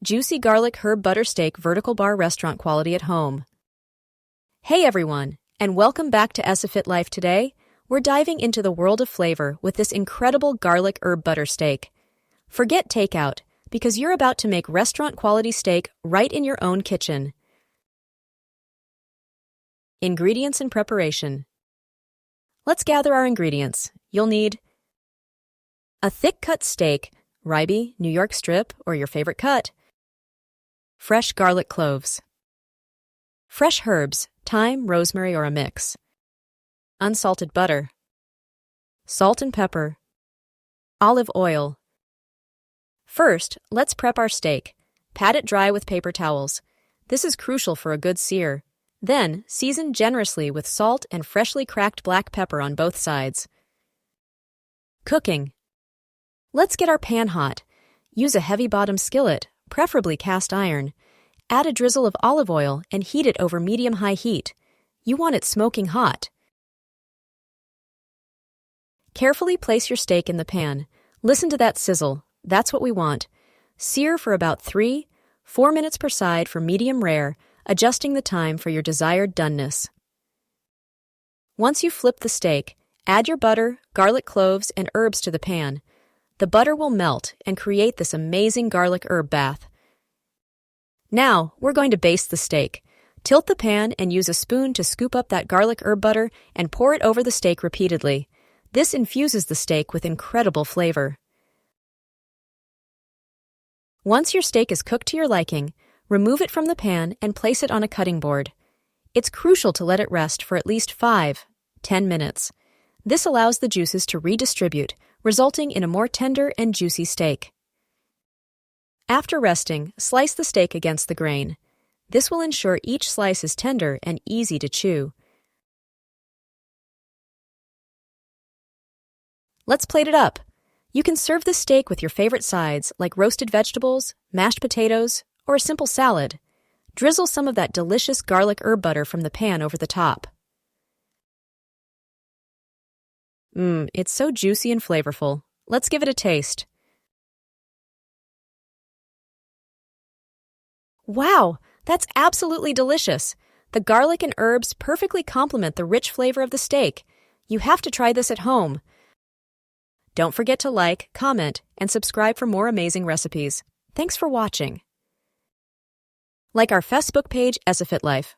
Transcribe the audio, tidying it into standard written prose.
Juicy garlic herb butter steak vertical bar restaurant quality at home. Hey everyone, and welcome back to Fit Life. Today, we're diving into the world of flavor with this incredible garlic herb butter steak. Forget takeout, because you're about to make restaurant quality steak right in your own kitchen. Ingredients and preparation. Let's gather our ingredients. You'll need a thick-cut steak, ribeye, New York strip, or your favorite cut. Fresh garlic cloves. Fresh herbs, thyme, rosemary, or a mix. Unsalted butter. Salt and pepper. Olive oil. First, let's prep our steak. Pat it dry with paper towels. This is crucial for a good sear. Then, season generously with salt and freshly cracked black pepper on both sides. Cooking. Let's get our pan hot. Use a heavy-bottom skillet, preferably cast iron. Add a drizzle of olive oil and heat it over medium-high heat. You want it smoking hot. Carefully place your steak in the pan. Listen to that sizzle. That's what we want. Sear for about 3-4 minutes per side for medium rare, adjusting the time for your desired doneness. Once you flip the steak, add your butter, garlic cloves, and herbs to the pan. The butter will melt and create this amazing garlic herb bath. Now, we're going to baste the steak. Tilt the pan and use a spoon to scoop up that garlic herb butter and pour it over the steak repeatedly. This infuses the steak with incredible flavor. Once your steak is cooked to your liking, remove it from the pan and place it on a cutting board. It's crucial to let it rest for at least 5-10 minutes. This allows the juices to redistribute, resulting in a more tender and juicy steak. After resting, slice the steak against the grain. This will ensure each slice is tender and easy to chew. Let's plate it up. You can serve the steak with your favorite sides like roasted vegetables, mashed potatoes, or a simple salad. Drizzle some of that delicious garlic herb butter from the pan over the top. It's so juicy and flavorful. Let's give it a taste. Wow, that's absolutely delicious. The garlic and herbs perfectly complement the rich flavor of the steak. You have to try this at home. Don't forget to like, comment, and subscribe for more amazing recipes. Thanks for watching. Like our Facebook page, Fit Life.